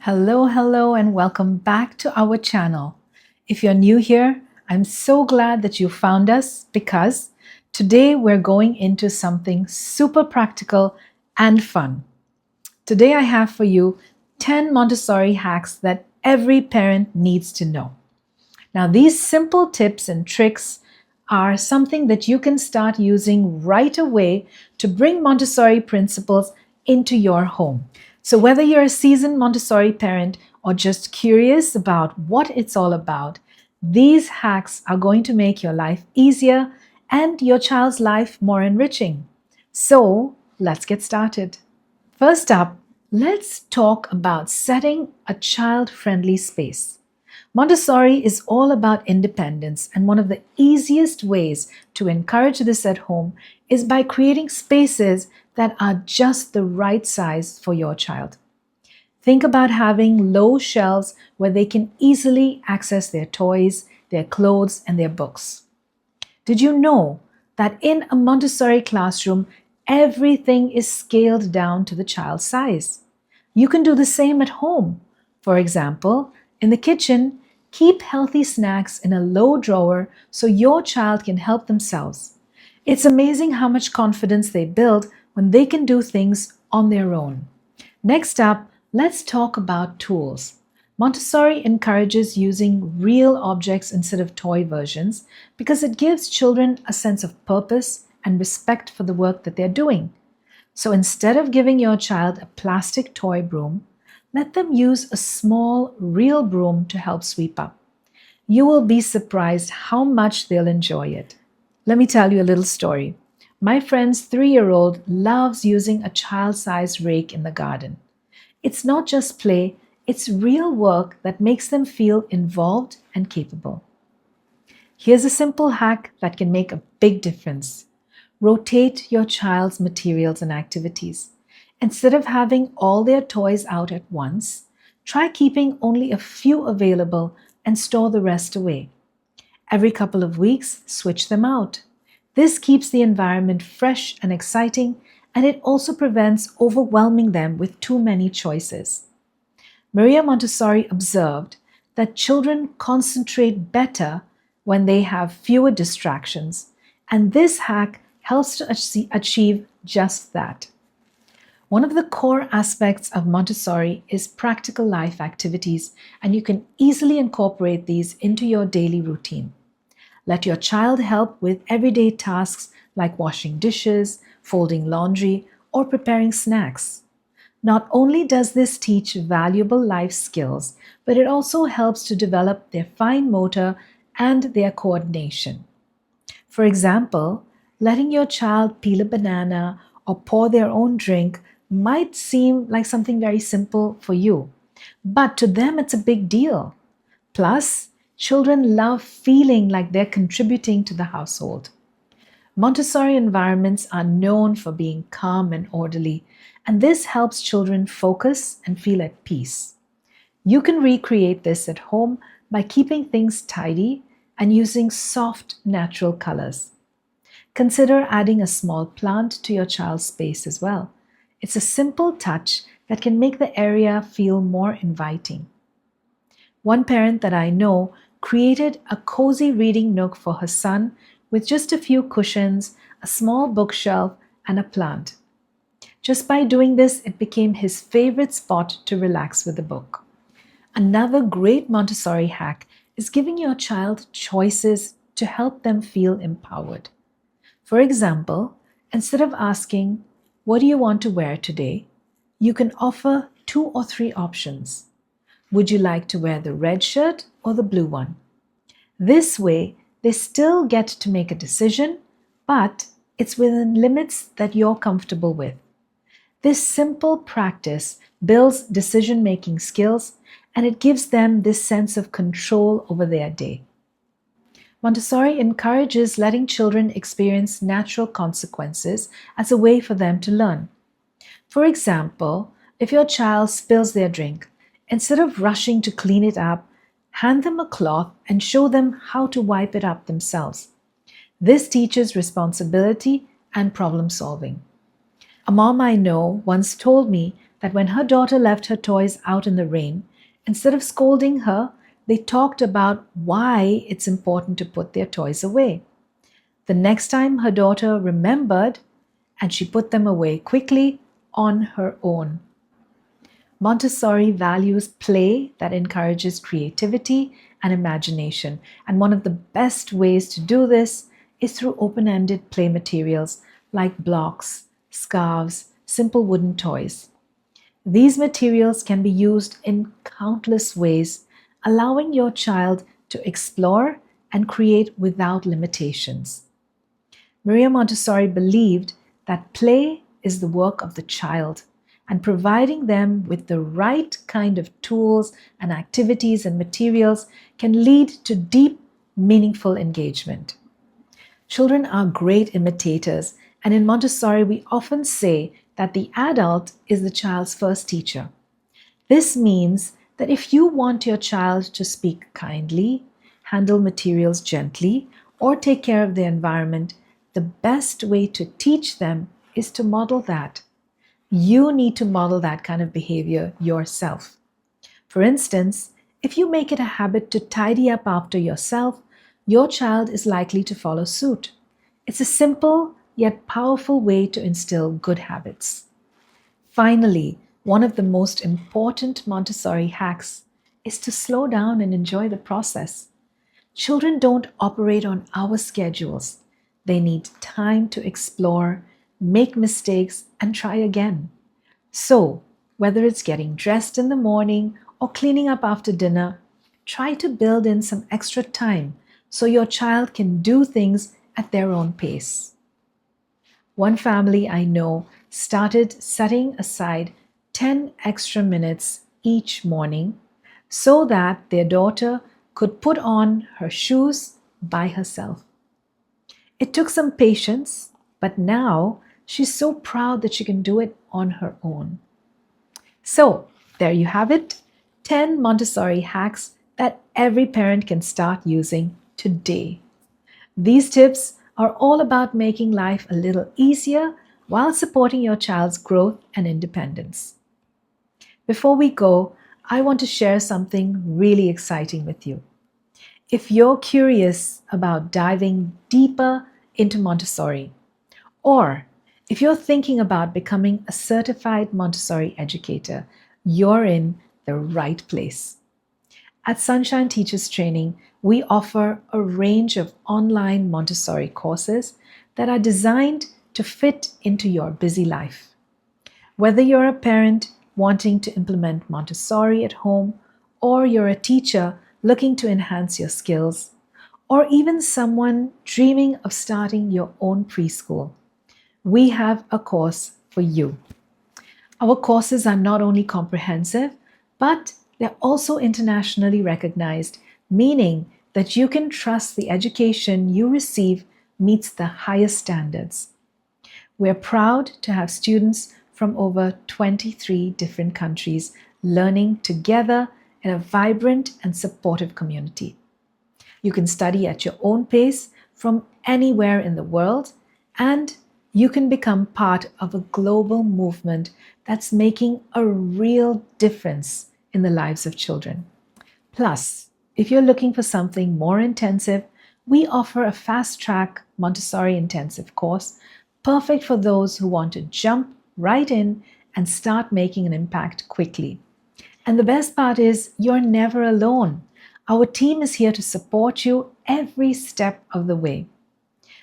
Hello, and welcome back to our channel. If you're new here, I'm so glad that you found us because today we're going into something super practical and fun. Today I have for you 10 Montessori hacks that every parent needs to know. Now, these simple tips and tricks are something that you can start using right away to bring Montessori principles into your home. So, whether you're a seasoned Montessori parent or just curious about what it's all about, these hacks are going to make your life easier and your child's life more enriching. So, let's get started. First up, let's talk about setting a child friendly space. Montessori is all about independence, and one of the easiest ways to encourage this at home is by creating spaces that are just the right size for your child. Think about having low shelves where they can easily access their toys, their clothes, and their books. Did you know that in a Montessori classroom, everything is scaled down to the child's size? You can do the same at home. For example, in the kitchen, keep healthy snacks in a low drawer so your child can help themselves. It's amazing how much confidence they build when they can do things on their own. Next up, let's talk about tools. Montessori encourages using real objects instead of toy versions because it gives children a sense of purpose and respect for the work that they're doing. So instead of giving your child a plastic toy broom, let them use a small, real broom to help sweep up. You will be surprised how much they'll enjoy it. Let me tell you a little story. My friend's 3-year-old loves using a child-sized rake in the garden. It's not just play, it's real work that makes them feel involved and capable. Here's a simple hack that can make a big difference. Rotate your child's materials and activities. Instead of having all their toys out at once, try keeping only a few available and store the rest away. Every couple of weeks, switch them out. This keeps the environment fresh and exciting, and it also prevents overwhelming them with too many choices. Maria Montessori observed that children concentrate better when they have fewer distractions, and this hack helps to achieve just that. One of the core aspects of Montessori is practical life activities, and you can easily incorporate these into your daily routine. Let your child help with everyday tasks like washing dishes, folding laundry, or preparing snacks. Not only does this teach valuable life skills, but it also helps to develop their fine motor and their coordination. For example, letting your child peel a banana or pour their own drink might seem like something very simple for you, but to them it's a big deal. Plus, children love feeling like they're contributing to the household. Montessori environments are known for being calm and orderly, and this helps children focus and feel at peace. You can recreate this at home by keeping things tidy and using soft, natural colors. Consider adding a small plant to your child's space as well. It's a simple touch that can make the area feel more inviting. One parent that I know created a cozy reading nook for her son with just a few cushions, a small bookshelf, and a plant. Just by doing this, it became his favorite spot to relax with a book. Another great Montessori hack is giving your child choices to help them feel empowered. For example, instead of asking, "What do you want to wear today?" you can offer 2 or 3 options. Would you like to wear the red shirt or the blue one? This way, they still get to make a decision, but it's within limits that you're comfortable with. This simple practice builds decision-making skills, and it gives them this sense of control over their day. Montessori encourages letting children experience natural consequences as a way for them to learn. For example, if your child spills their drink, instead of rushing to clean it up, hand them a cloth and show them how to wipe it up themselves. This teaches responsibility and problem solving. A mom I know once told me that when her daughter left her toys out in the rain, instead of scolding her, they talked about why it's important to put their toys away. The next time her daughter remembered, and she put them away quickly on her own. Montessori values play that encourages creativity and imagination, and one of the best ways to do this is through open-ended play materials like blocks, scarves, simple wooden toys. These materials can be used in countless ways, allowing your child to explore and create without limitations. Maria Montessori believed that play is the work of the child, and providing them with the right kind of tools and activities and materials can lead to deep, meaningful engagement. Children are great imitators, and in Montessori, we often say that the adult is the child's first teacher. This means that if you want your child to speak kindly, handle materials gently, or take care of the environment, the best way to teach them is to model that. You need to model that kind of behavior yourself. For instance, if you make it a habit to tidy up after yourself, your child is likely to follow suit. It's a simple yet powerful way to instill good habits. Finally, one of the most important Montessori hacks is to slow down and enjoy the process. Children don't operate on our schedules. They need time to explore, make mistakes, and try again. So, whether it's getting dressed in the morning or cleaning up after dinner, try to build in some extra time so your child can do things at their own pace. One family I know started setting aside 10 extra minutes each morning so that their daughter could put on her shoes by herself. It took some patience, but now she's so proud that she can do it on her own. So, there you have it, 10 Montessori hacks that every parent can start using today. These tips are all about making life a little easier while supporting your child's growth and independence. Before we go, I want to share something really exciting with you. If you're curious about diving deeper into Montessori, or if you're thinking about becoming a certified Montessori educator, you're in the right place. At Sunshine Teachers Training, we offer a range of online Montessori courses that are designed to fit into your busy life. Whether you're a parent wanting to implement Montessori at home, or you're a teacher looking to enhance your skills, or even someone dreaming of starting your own preschool, we have a course for you. Our courses are not only comprehensive, but they're also internationally recognized, meaning that you can trust the education you receive meets the highest standards. We're proud to have students from over 23 different countries learning together in a vibrant and supportive community. You can study at your own pace from anywhere in the world, and you can become part of a global movement that's making a real difference in the lives of children. Plus, if you're looking for something more intensive, we offer a fast-track Montessori intensive course, perfect for those who want to jump right in and start making an impact quickly. And the best part is, you're never alone. Our team is here to support you every step of the way.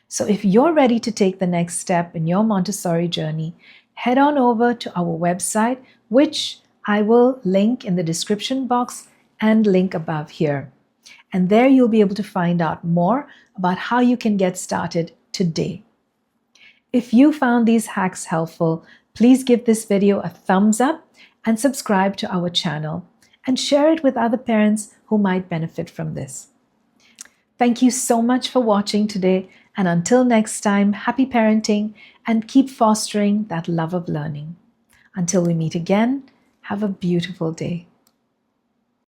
So if you're ready to take the next step in your Montessori journey, head on over to our website, which I will link in the description box and link above here. And there you'll be able to find out more about how you can get started today. If you found these hacks helpful, please give this video a thumbs up and subscribe to our channel, and share it with other parents who might benefit from this. Thank you so much for watching today, and until next time, happy parenting and keep fostering that love of learning. Until we meet again, have a beautiful day.